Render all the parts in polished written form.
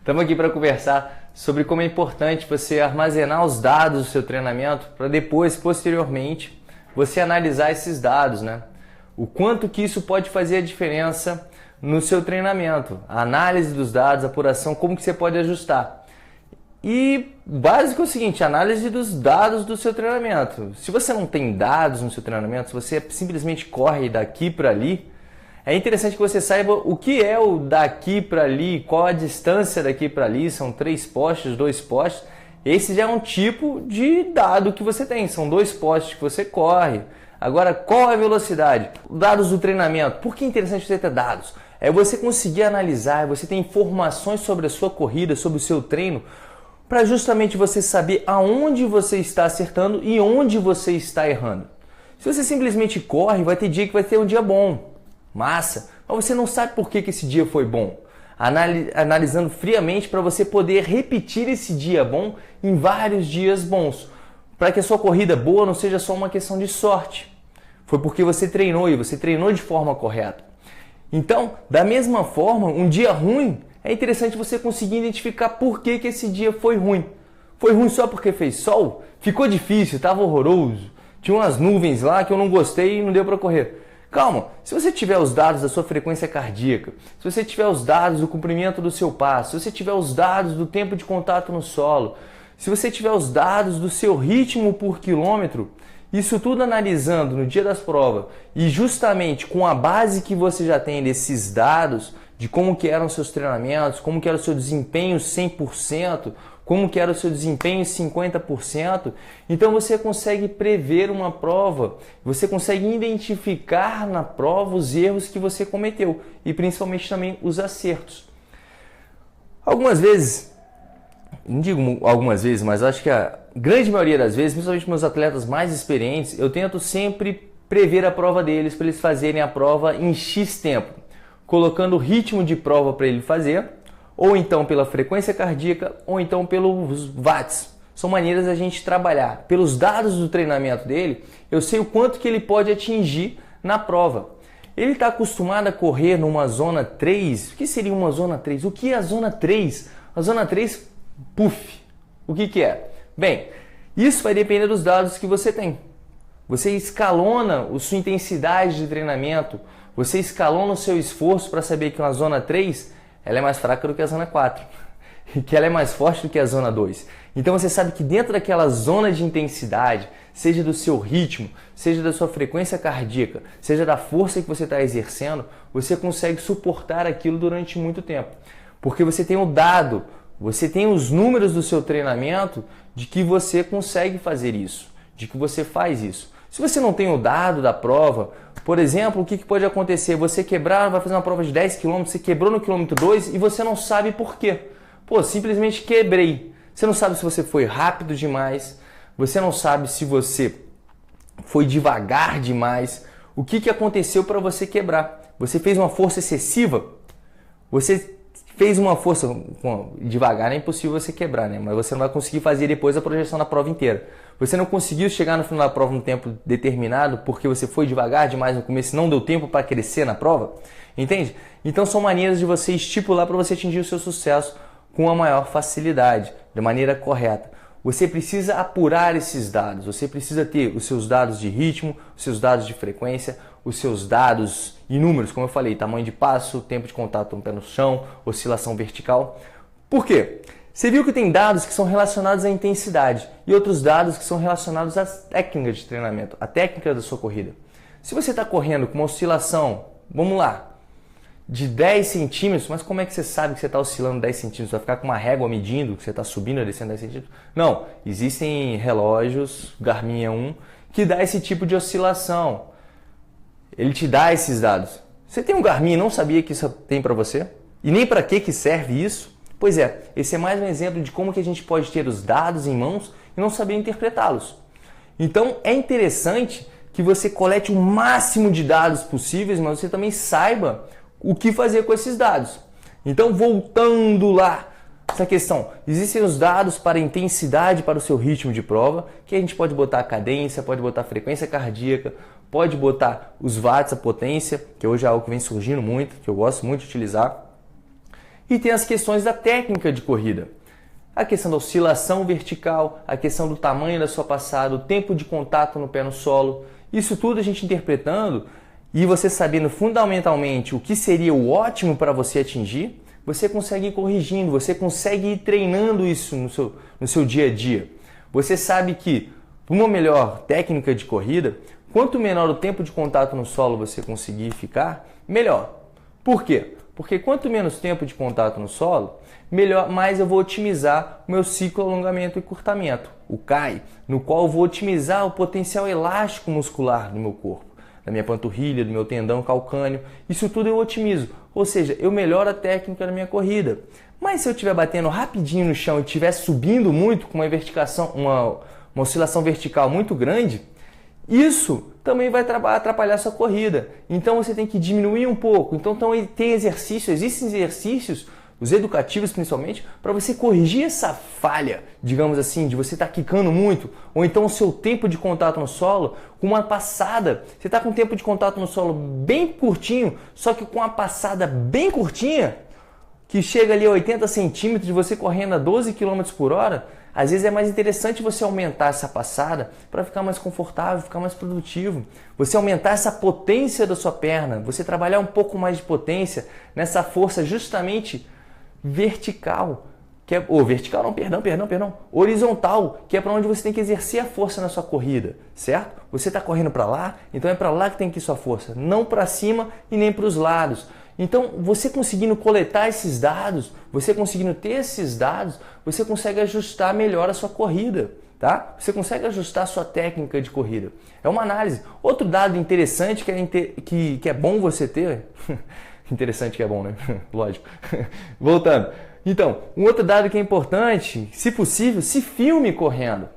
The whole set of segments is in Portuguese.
Estamos aqui para conversar sobre como é importante você armazenar os dados do seu treinamento para depois, posteriormente, você analisar esses dados, né? O quanto que isso pode fazer a diferença no seu treinamento, a análise dos dados, a apuração, como que você pode ajustar. E básico é o seguinte, análise dos dados do seu treinamento. Se você não tem dados no seu treinamento, se você simplesmente corre daqui para ali, é interessante que você saiba o que é o daqui para ali, qual a distância daqui para ali, são 3 postes, 2 postes. Esse já é um tipo de dado que você tem, são 2 postes que você corre. Agora, qual é a velocidade? Dados do treinamento. Por que é interessante você ter dados? É você conseguir analisar, você ter informações sobre a sua corrida, sobre o seu treino, para justamente você saber aonde você está acertando e onde você está errando. Se você simplesmente corre, vai ter dia que vai ter um dia bom. Massa, mas você não sabe por que esse dia foi bom. Analisando friamente para você poder repetir esse dia bom em vários dias bons. Para que a sua corrida boa não seja só uma questão de sorte. Foi porque você treinou e você treinou de forma correta. Então, da mesma forma, um dia ruim, é interessante você conseguir identificar por que esse dia foi ruim. Foi ruim só porque fez sol? Ficou difícil, estava horroroso. Tinha umas nuvens lá que eu não gostei e não deu para correr. Calma, se você tiver os dados da sua frequência cardíaca, se você tiver os dados do comprimento do seu passo, se você tiver os dados do tempo de contato no solo, se você tiver os dados do seu ritmo por quilômetro, isso tudo analisando no dia das provas e justamente com a base que você já tem desses dados, de como que eram seus treinamentos, como que era o seu desempenho 100%, como que era o seu desempenho 50%, então você consegue prever uma prova, você consegue identificar na prova os erros que você cometeu e principalmente também os acertos. Algumas vezes, não digo algumas vezes, mas acho que a grande maioria das vezes, principalmente meus atletas mais experientes, eu tento sempre prever a prova deles para eles fazerem a prova em X tempo, colocando o ritmo de prova para ele fazer, ou então pela frequência cardíaca, ou então pelos watts. São maneiras da gente trabalhar. Pelos dados do treinamento dele, eu sei o quanto que ele pode atingir na prova. Ele está acostumado a correr numa zona 3. O que seria uma zona 3? O que é a zona 3? A zona 3, puff. O que é? Bem, isso vai depender dos dados que você tem. Você escalona a sua intensidade de treinamento, você escalona o seu esforço para saber que uma zona 3 ela é mais fraca do que a zona 4 e que ela é mais forte do que a zona 2. Então você sabe que dentro daquela zona de intensidade, seja do seu ritmo, seja da sua frequência cardíaca, seja da força que você está exercendo, você consegue suportar aquilo durante muito tempo. Porque você tem o dado, você tem os números do seu treinamento de que você consegue fazer isso, de que você faz isso. Se você não tem o dado da prova, por exemplo, o que pode acontecer? Você quebrar, vai fazer uma prova de 10 km, você quebrou no quilômetro 2 e você não sabe por quê. Pô, simplesmente quebrei. Você não sabe se você foi rápido demais, você não sabe se você foi devagar demais. O que aconteceu para você quebrar? Você fez uma força excessiva? Você fez uma força, devagar é impossível você quebrar, né? Mas você não vai conseguir fazer depois a projeção da prova inteira. Você não conseguiu chegar no final da prova num tempo determinado porque você foi devagar demais no começo e não deu tempo para crescer na prova? Entende? Então são maneiras de você estipular para você atingir o seu sucesso com a maior facilidade, de maneira correta. Você precisa apurar esses dados, você precisa ter os seus dados de ritmo, os seus dados de frequência, os seus dados em números, como eu falei, tamanho de passo, tempo de contato no pé no chão, oscilação vertical. Por quê? Você viu que tem dados que são relacionados à intensidade e outros dados que são relacionados à técnica de treinamento, à técnica da sua corrida. Se você está correndo com uma oscilação, vamos lá, de 10 centímetros, mas como é que você sabe que você está oscilando 10 centímetros? Vai ficar com uma régua medindo que você está subindo ou descendo 10 centímetros? Não, existem relógios, Garmin é um, que dá esse tipo de oscilação. Ele te dá esses dados. Você tem um Garmin e não sabia que isso tem para você? E nem para que serve isso? Pois é, esse é mais um exemplo de como que a gente pode ter os dados em mãos e não saber interpretá-los. Então é interessante que você colete o máximo de dados possíveis, mas você também saiba o que fazer com esses dados. Então voltando lá, essa questão, existem os dados para a intensidade, para o seu ritmo de prova, que a gente pode botar a cadência, pode botar a frequência cardíaca, pode botar os watts, a potência, que hoje é algo que vem surgindo muito, que eu gosto muito de utilizar. E tem as questões da técnica de corrida. A questão da oscilação vertical, a questão do tamanho da sua passada, o tempo de contato no pé no solo. Isso tudo a gente interpretando e você sabendo fundamentalmente o que seria o ótimo para você atingir, você consegue ir corrigindo, você consegue ir treinando isso no seu dia a dia. Você sabe que uma melhor técnica de corrida, quanto menor o tempo de contato no solo você conseguir ficar, melhor. Por quê? Porque quanto menos tempo de contato no solo, mais eu vou otimizar o meu ciclo alongamento e encurtamento, o CAI, no qual eu vou otimizar o potencial elástico muscular do meu corpo, da minha panturrilha, do meu tendão calcâneo. Isso tudo eu otimizo, ou seja, eu melhoro a técnica da minha corrida. Mas se eu estiver batendo rapidinho no chão e estiver subindo muito com uma oscilação vertical muito grande, isso também vai atrapalhar a sua corrida. Então você tem que diminuir um pouco. Então tem existem exercícios, os educativos principalmente, para você corrigir essa falha, digamos assim, de você estar quicando muito, ou então o seu tempo de contato no solo com uma passada. Você está com um tempo de contato no solo bem curtinho, só que com uma passada bem curtinha, que chega ali a 80 centímetros de você correndo a 12 km por hora, às vezes é mais interessante você aumentar essa passada para ficar mais confortável, ficar mais produtivo. Você aumentar essa potência da sua perna, você trabalhar um pouco mais de potência nessa força justamente vertical. Horizontal, que é para onde você tem que exercer a força na sua corrida, certo? Você está correndo para lá, então é para lá que tem que ir sua força, não para cima e nem para os lados. Então, você conseguindo coletar esses dados, você conseguindo ter esses dados, você consegue ajustar melhor a sua corrida, tá? Você consegue ajustar a sua técnica de corrida. É uma análise. Outro dado interessante que é bom você ter... interessante que é bom, né? Lógico. Voltando. Então, um outro dado que é importante, se possível, se filme correndo.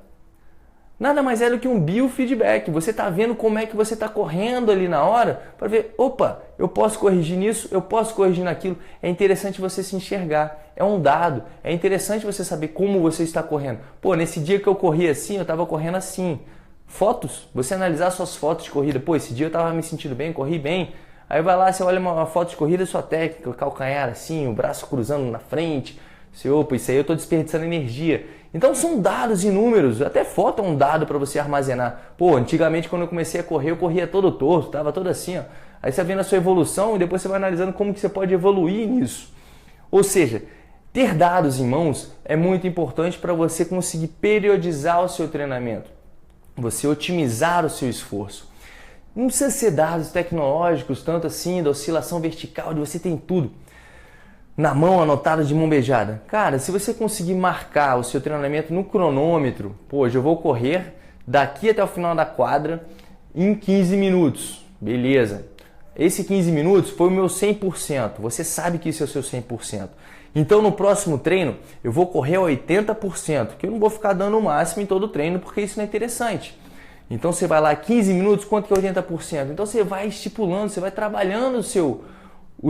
Nada mais é do que um biofeedback. Você está vendo como é que você está correndo ali na hora para ver, opa, eu posso corrigir nisso, eu posso corrigir naquilo. É interessante você se enxergar. É um dado. É interessante você saber como você está correndo. Pô, nesse dia que eu corri assim, eu estava correndo assim. Fotos, você analisar suas fotos de corrida. Pô, esse dia eu estava me sentindo bem, corri bem. Aí vai lá, você olha uma foto de corrida, sua técnica, o calcanhar assim, o braço cruzando na frente. Você, opa, isso aí eu estou desperdiçando energia. Então são dados e números, até foto é um dado para você armazenar. Pô, antigamente quando eu comecei a correr, eu corria todo torto, estava todo assim, ó. Aí você vai vendo a sua evolução e depois você vai analisando como que você pode evoluir nisso. Ou seja, ter dados em mãos é muito importante para você conseguir periodizar o seu treinamento, você otimizar o seu esforço. Não precisa ser dados tecnológicos, tanto assim, da oscilação vertical, de você tem tudo na mão, anotado de mão beijada. Cara, se você conseguir marcar o seu treinamento no cronômetro, pô, hoje eu vou correr daqui até o final da quadra em 15 minutos. Beleza. Esse 15 minutos foi o meu 100%. Você sabe que isso é o seu 100%. Então no próximo treino eu vou correr a 80%, que eu não vou ficar dando o máximo em todo o treino, porque isso não é interessante. Então você vai lá 15 minutos, quanto que é 80%? Então você vai estipulando, você vai trabalhando o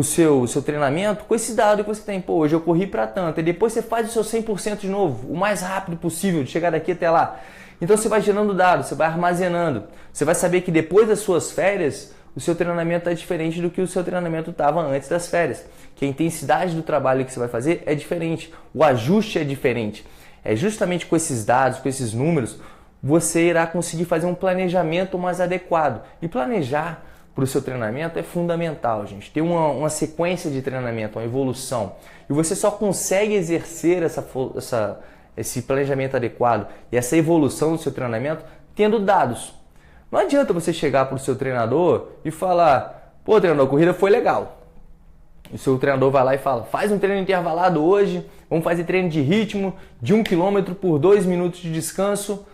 seu treinamento com esse dado que você tem. Pô, hoje eu corri para tanto. E depois você faz o seu 100% de novo, o mais rápido possível, de chegar daqui até lá. Então você vai gerando dados, você vai armazenando. Você vai saber que depois das suas férias, o seu treinamento é diferente do que o seu treinamento estava antes das férias. Que a intensidade do trabalho que você vai fazer é diferente. O ajuste é diferente. É justamente com esses dados, com esses números, você irá conseguir fazer um planejamento mais adequado. E planejar para o seu treinamento é fundamental, gente. Ter uma sequência de treinamento, uma evolução. E você só consegue exercer esse planejamento adequado e essa evolução do seu treinamento tendo dados. Não adianta você chegar para o seu treinador e falar, pô, treinador, a corrida foi legal. O seu treinador vai lá e fala, faz um treino intervalado hoje, vamos fazer treino de ritmo de 1 km por 2 minutos de descanso.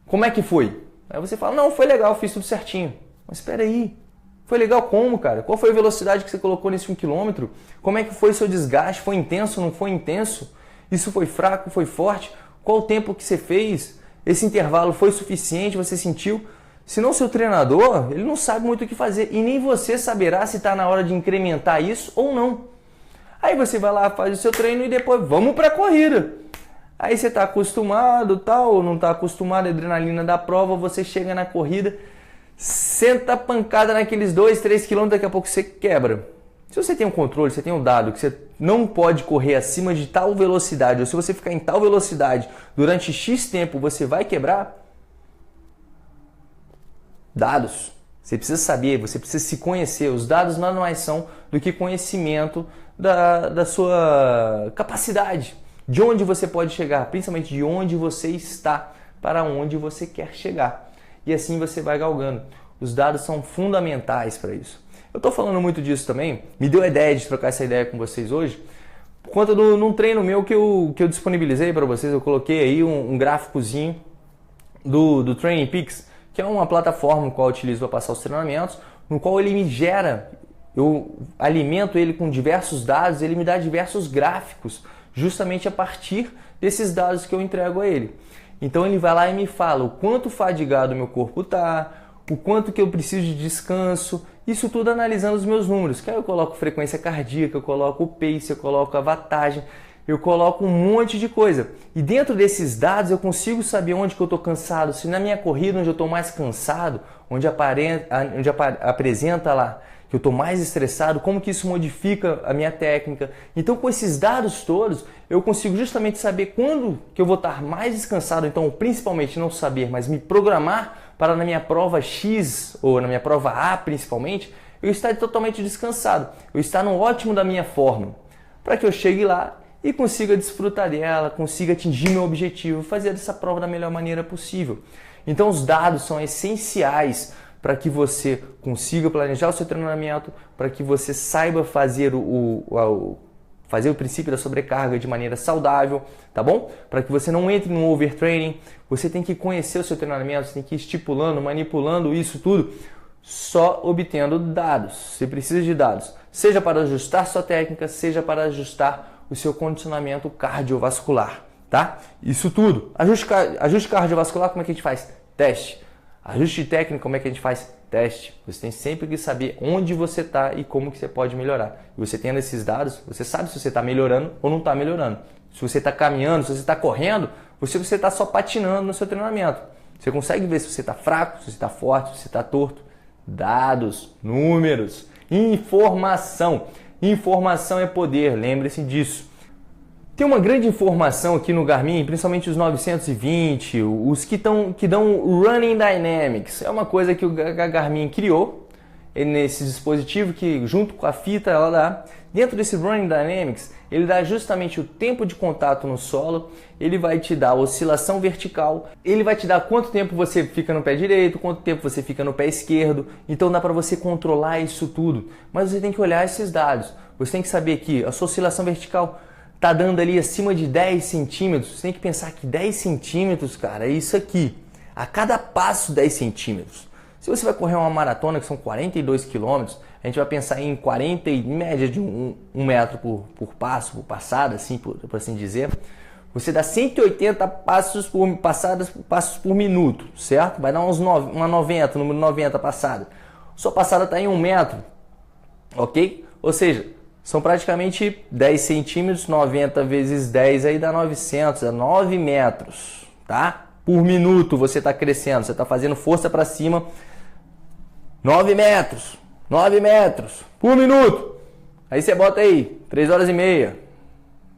Como é que foi? Aí você fala, não, foi legal, fiz tudo certinho. Mas espera aí, foi legal como, cara? Qual foi a velocidade que você colocou nesse 1 km? Como é que foi o seu desgaste? Foi intenso, não foi intenso? Isso foi fraco, foi forte? Qual o tempo que você fez? Esse intervalo foi suficiente? Você sentiu? Se não, seu treinador, ele não sabe muito o que fazer. E nem você saberá se está na hora de incrementar isso ou não. Aí você vai lá, faz o seu treino e depois vamos para a corrida. Aí você está acostumado, tal, ou não está acostumado, a adrenalina da prova, você chega na corrida, senta a pancada naqueles 2, 3 km, daqui a pouco você quebra. Se você tem um controle, você tem um dado que você não pode correr acima de tal velocidade, ou se você ficar em tal velocidade durante X tempo, você vai quebrar, dados. Você precisa saber, você precisa se conhecer. Os dados nada mais são do que conhecimento da sua capacidade, de onde você pode chegar, principalmente de onde você está para onde você quer chegar. E assim você vai galgando. Os dados são fundamentais para isso. Eu estou falando muito disso também, me deu a ideia de trocar essa ideia com vocês hoje, por conta de um treino meu que eu disponibilizei para vocês. Eu coloquei aí um gráficozinho do Training Peaks, que é uma plataforma que eu utilizo para passar os treinamentos, no qual ele me gera, eu alimento ele com diversos dados, ele me dá diversos gráficos, justamente a partir desses dados que eu entrego a ele. Então ele vai lá e me fala o quanto fadigado o meu corpo está, o quanto que eu preciso de descanso, isso tudo analisando os meus números. Que aí eu coloco frequência cardíaca, eu coloco o pace, eu coloco a wattagem, eu coloco um monte de coisa. E dentro desses dados eu consigo saber onde que eu estou cansado, se na minha corrida onde eu estou mais cansado, onde apresenta lá que eu estou mais estressado, como que isso modifica a minha técnica. Então com esses dados todos eu consigo justamente saber quando que eu vou estar mais descansado, então principalmente não saber, mas me programar para na minha prova X ou na minha prova A principalmente, eu estar totalmente descansado, eu estar no ótimo da minha forma, para que eu chegue lá e consiga desfrutar dela, consiga atingir meu objetivo, fazer essa prova da melhor maneira possível. Então os dados são essenciais para que você consiga planejar o seu treinamento, para que você saiba fazer o princípio da sobrecarga de maneira saudável, tá bom? Para que você não entre no overtraining, você tem que conhecer o seu treinamento, você tem que ir estipulando, manipulando isso tudo, só obtendo dados. Você precisa de dados, seja para ajustar sua técnica, seja para ajustar o seu condicionamento cardiovascular, tá? Isso tudo. Ajuste cardiovascular, como é que a gente faz? Teste. Ajuste técnico, como é que a gente faz? Teste. Você tem sempre que saber onde você está e como que você pode melhorar. E você tendo esses dados, você sabe se você está melhorando ou não está melhorando. Se você está caminhando, se você está correndo, ou se você está só patinando no seu treinamento. Você consegue ver se você está fraco, se você está forte, se você está torto. Dados, números, informação. Informação é poder, lembre-se disso. Tem uma grande informação aqui no Garmin, principalmente os 920, os que dão Running Dynamics. É uma coisa que o Garmin criou nesse dispositivo que, junto com a fita, ela dá. Dentro desse Running Dynamics, ele dá justamente o tempo de contato no solo, ele vai te dar a oscilação vertical, ele vai te dar quanto tempo você fica no pé direito, quanto tempo você fica no pé esquerdo. Então dá para você controlar isso tudo. Mas você tem que olhar esses dados. Você tem que saber que a sua oscilação vertical tá dando ali acima de 10 centímetros, você tem que pensar que 10 centímetros, cara, é isso aqui. A cada passo, 10 centímetros. Se você vai correr uma maratona, que são 42 quilômetros, a gente vai pensar em 40, em média de um metro por passo, por passada, assim, por assim dizer. Você dá 180 passos por minuto, certo? Vai dar uma 90, número 90 passada. Sua passada está em 1 metro, ok? Ou seja, são praticamente 10 centímetros, 90 vezes 10 aí dá 900, é 9 metros, tá? Por minuto você está crescendo, você está fazendo força para cima, 9 metros por minuto. Aí você bota aí, 3 horas e meia.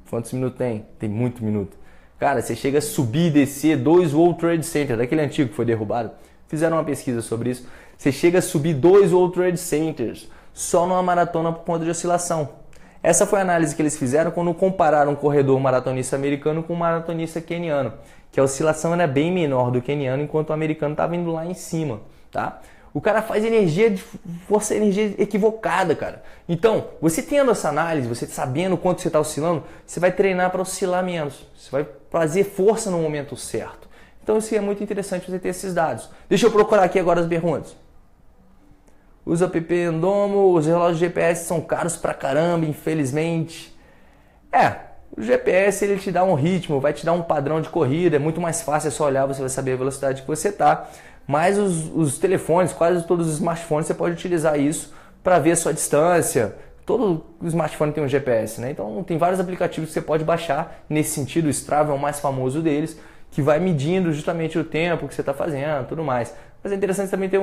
Quantos minutos tem? Tem muito minuto. Cara, você chega a subir e descer 2 World Trade Center, daquele antigo que foi derrubado. Fizeram uma pesquisa sobre isso. Você chega a subir 2 World Trade Centers só numa maratona por conta de oscilação. Essa foi a análise que eles fizeram quando compararam um corredor maratonista americano com um maratonista queniano, que a oscilação era bem menor do queniano, enquanto o americano estava indo lá em cima, tá? O cara faz energia equivocada, cara. Então, você tendo essa análise, você sabendo quanto você está oscilando, você vai treinar para oscilar menos. Você vai fazer força no momento certo. Então, isso é muito interessante você ter esses dados. Deixa eu procurar aqui agora as perguntas. Os app Endomo, os relógios GPS são caros pra caramba, infelizmente. O GPS ele te dá um ritmo, vai te dar um padrão de corrida, é muito mais fácil, é só olhar, você vai saber a velocidade que você tá. Mas os telefones, quase todos os smartphones, você pode utilizar isso para ver a sua distância. Todo smartphone tem um GPS, né? Então tem vários aplicativos que você pode baixar nesse sentido. O Strava é o mais famoso deles, que vai medindo justamente o tempo que você está fazendo, tudo mais. Mas é interessante também ter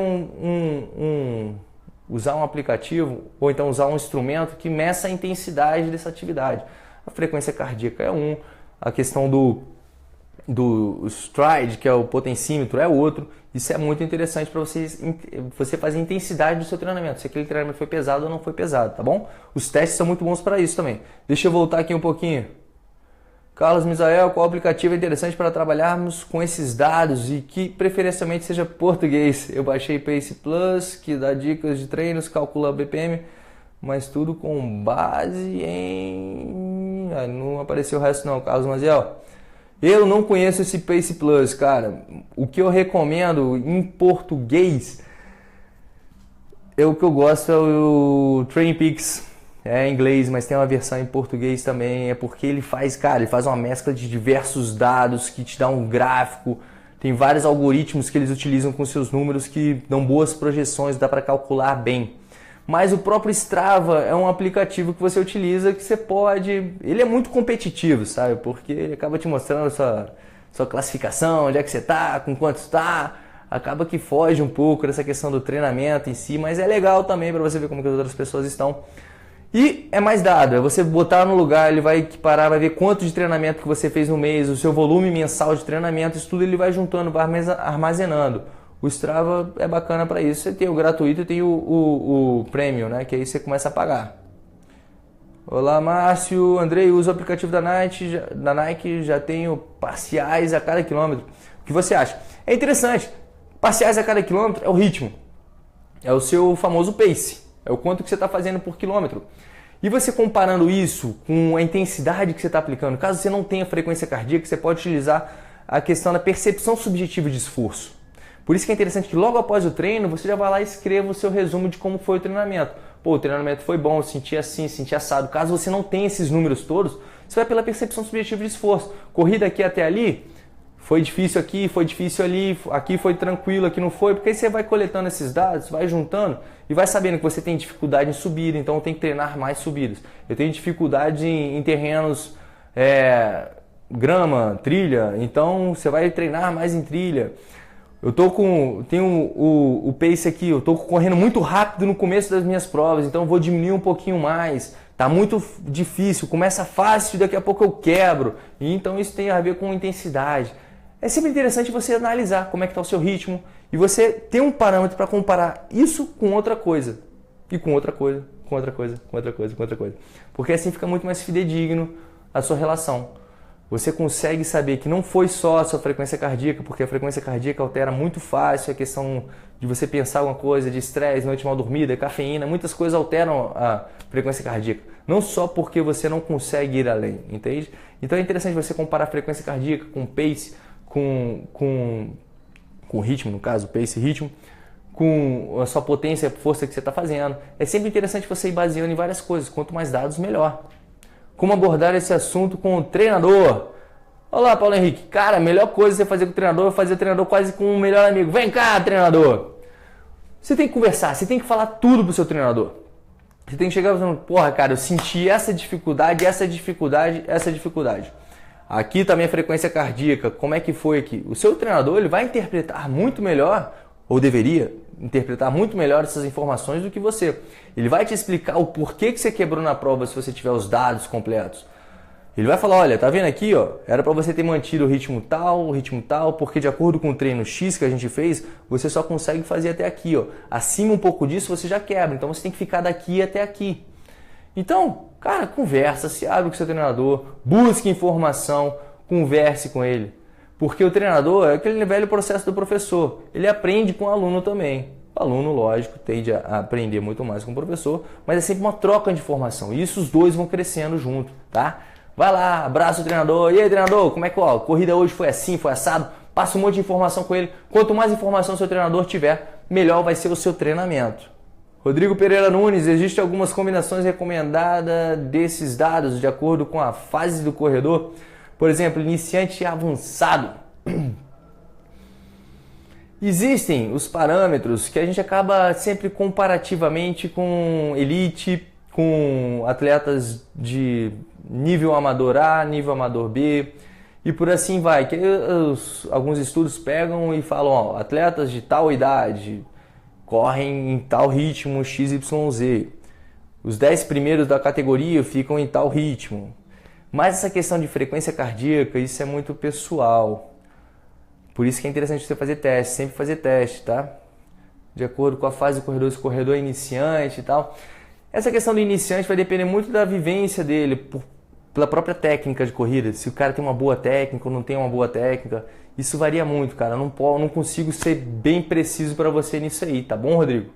usar um aplicativo ou então usar um instrumento que meça a intensidade dessa atividade. A frequência cardíaca é um, a questão do stride, que é o potencímetro, é outro. Isso é muito interessante para você fazer a intensidade do seu treinamento, se aquele treinamento foi pesado ou não foi pesado, tá bom? Os testes são muito bons para isso também. Deixa eu voltar aqui um pouquinho. Carlos Misael, qual aplicativo é interessante para trabalharmos com esses dados e que preferencialmente seja português? Eu baixei Pace Plus, que dá dicas de treinos, calcula BPM, mas tudo com base em... não apareceu o resto não, Carlos Misael. Eu não conheço esse Pace Plus, cara. O que eu recomendo em português, o que eu gosto é o TrainPeaks. É em inglês, mas tem uma versão em português também. É porque ele faz, cara, ele faz uma mescla de diversos dados que te dá um gráfico. Tem vários algoritmos que eles utilizam com seus números que dão boas projeções, dá para calcular bem. Mas o próprio Strava é um aplicativo que você utiliza que você pode... Ele é muito competitivo, sabe? Porque ele acaba te mostrando sua classificação, onde é que você está, com quanto está. Acaba que foge um pouco dessa questão do treinamento em si, mas é legal também para você ver como que as outras pessoas estão. E é mais dado, é você botar no lugar, ele vai equiparar, vai ver quanto de treinamento que você fez no mês, o seu volume mensal de treinamento, isso tudo ele vai juntando, vai armazenando. O Strava é bacana para isso. Você tem o gratuito e tem o Premium, né? Que aí você começa a pagar. Olá, Márcio. Andrei, uso o aplicativo da Nike, já tenho parciais a cada quilômetro. O que você acha? É interessante. Parciais a cada quilômetro é o ritmo. É o seu famoso pace. É o quanto que você está fazendo por quilômetro. E você comparando isso com a intensidade que você está aplicando, caso você não tenha frequência cardíaca, você pode utilizar a questão da percepção subjetiva de esforço. Por isso que é interessante que logo após o treino, você já vai lá e escreva o seu resumo de como foi o treinamento. Pô, o treinamento foi bom, eu senti assim, senti assado. Caso você não tenha esses números todos, você vai pela percepção subjetiva de esforço. Corrida aqui até ali, foi difícil aqui, foi difícil ali, aqui foi tranquilo, aqui não foi. Porque aí você vai coletando esses dados, vai juntando e vai sabendo que você tem dificuldade em subida, então tem que treinar mais subidas. Eu tenho dificuldade em terrenos, grama, trilha, então você vai treinar mais em trilha. Tenho o pace aqui, eu estou correndo muito rápido no começo das minhas provas, então eu vou diminuir um pouquinho mais. Tá muito difícil, começa fácil, daqui a pouco eu quebro. E então isso tem a ver com intensidade. É sempre interessante você analisar como é que está o seu ritmo e você ter um parâmetro para comparar isso com outra coisa. E com outra coisa, com outra coisa, com outra coisa, com outra coisa. Porque assim fica muito mais fidedigno a sua relação. Você consegue saber que não foi só a sua frequência cardíaca, porque a frequência cardíaca altera muito fácil a questão de você pensar alguma coisa, de estresse, noite mal dormida, cafeína, muitas coisas alteram a frequência cardíaca. Não só porque você não consegue ir além, entende? Então é interessante você comparar a frequência cardíaca com pace, com ritmo, no caso, pace e ritmo, com a sua potência, a força que você está fazendo. É sempre interessante você ir baseando em várias coisas, quanto mais dados, melhor. Como abordar esse assunto com o treinador? Olá, Paulo Henrique. Cara, a melhor coisa você fazer com o treinador é fazer o treinador quase com um melhor amigo. Vem cá, treinador! Você tem que conversar, você tem que falar tudo pro seu treinador. Você tem que chegar e falar, porra, cara, eu senti essa dificuldade, essa dificuldade, essa dificuldade. Aqui está a minha frequência cardíaca, como é que foi aqui? O seu treinador ele vai interpretar muito melhor, ou deveria interpretar muito melhor essas informações do que você. Ele vai te explicar o porquê que você quebrou na prova se você tiver os dados completos. Ele vai falar, olha, tá vendo aqui, ó, era para você ter mantido o ritmo tal, porque de acordo com o treino X que a gente fez, você só consegue fazer até aqui, ó. Acima um pouco disso você já quebra, então você tem que ficar daqui até aqui. Então, cara, conversa, se abre com o seu treinador, busque informação, converse com ele. Porque o treinador é aquele velho processo do professor. Ele aprende com o aluno também. O aluno, lógico, tende a aprender muito mais com o professor, mas é sempre uma troca de informação. E isso os dois vão crescendo junto, tá? Vai lá, abraça o treinador. E aí, treinador, como é que a corrida hoje foi assim, foi assado? Passa um monte de informação com ele. Quanto mais informação o seu treinador tiver, melhor vai ser o seu treinamento. Rodrigo Pereira Nunes, existem algumas combinações recomendadas desses dados de acordo com a fase do corredor? Por exemplo, iniciante e avançado. Existem os parâmetros que a gente acaba sempre comparativamente com elite, com atletas de nível amador A, nível amador B e por assim vai. Que alguns estudos pegam e falam, ó, atletas de tal idade, correm em tal ritmo XYZ. Os 10 primeiros da categoria ficam em tal ritmo. Mas essa questão de frequência cardíaca, isso é muito pessoal. Por isso que é interessante você fazer teste, sempre fazer teste, tá? De acordo com a fase do corredor, se o corredor é iniciante e tal. Essa questão do iniciante vai depender muito da vivência dele, pela própria técnica de corrida. Se o cara tem uma boa técnica ou não tem uma boa técnica, isso varia muito, cara. Eu não consigo ser bem preciso para você nisso aí, tá bom, Rodrigo?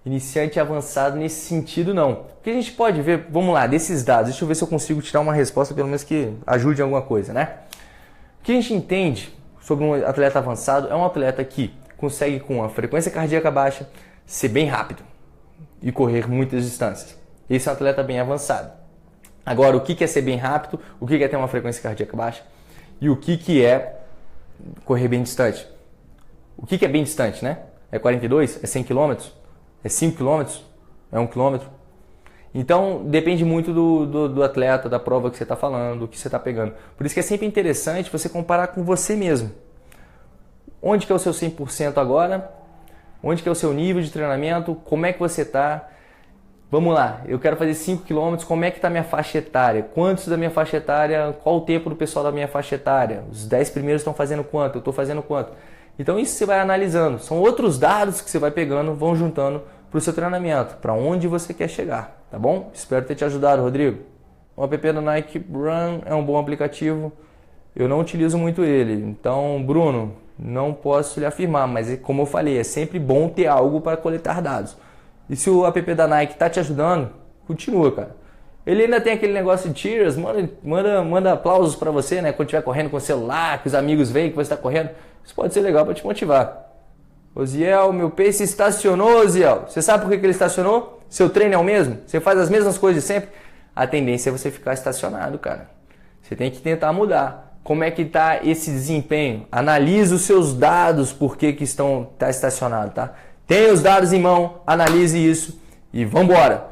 Iniciante e avançado nesse sentido, não. O que a gente pode ver, vamos lá, desses dados, deixa eu ver se eu consigo tirar uma resposta, pelo menos que ajude em alguma coisa, né? O que a gente entende sobre um atleta avançado é um atleta que consegue, com a frequência cardíaca baixa, ser bem rápido e correr muitas distâncias. Esse é um atleta bem avançado. Agora, o que é ser bem rápido, o que é ter uma frequência cardíaca baixa e o que é correr bem distante. O que é bem distante, né? É 42? É 100 km? É 5 km? É 1 km? Então, depende muito do atleta, da prova que você está falando, do que você está pegando. Por isso que é sempre interessante você comparar com você mesmo. Onde que é o seu 100% agora? Onde que é o seu nível de treinamento? Como é que você está? Vamos lá, eu quero fazer 5 km, como é que está a minha faixa etária? Quantos da minha faixa etária? Qual o tempo do pessoal da minha faixa etária? Os 10 primeiros estão fazendo quanto? Eu estou fazendo quanto? Então isso você vai analisando. São outros dados que você vai pegando, vão juntando para o seu treinamento, para onde você quer chegar, tá bom? Espero ter te ajudado, Rodrigo. O app da Nike Run é um bom aplicativo, eu não utilizo muito ele. Então, Bruno, não posso lhe afirmar, mas como eu falei, é sempre bom ter algo para coletar dados. E se o app da Nike está te ajudando, continua, cara. Ele ainda tem aquele negócio de cheers, manda aplausos para você, né? Quando estiver correndo com o celular, que os amigos veem que você está correndo. Isso pode ser legal para te motivar. Oziel, meu pace estacionou, Oziel. Você sabe por que ele estacionou? Seu treino é o mesmo? Você faz as mesmas coisas sempre? A tendência é você ficar estacionado, cara. Você tem que tentar mudar. Como é que está esse desempenho? Analise os seus dados, por que está estacionado, tá? Tenha os dados em mão, analise isso e vambora!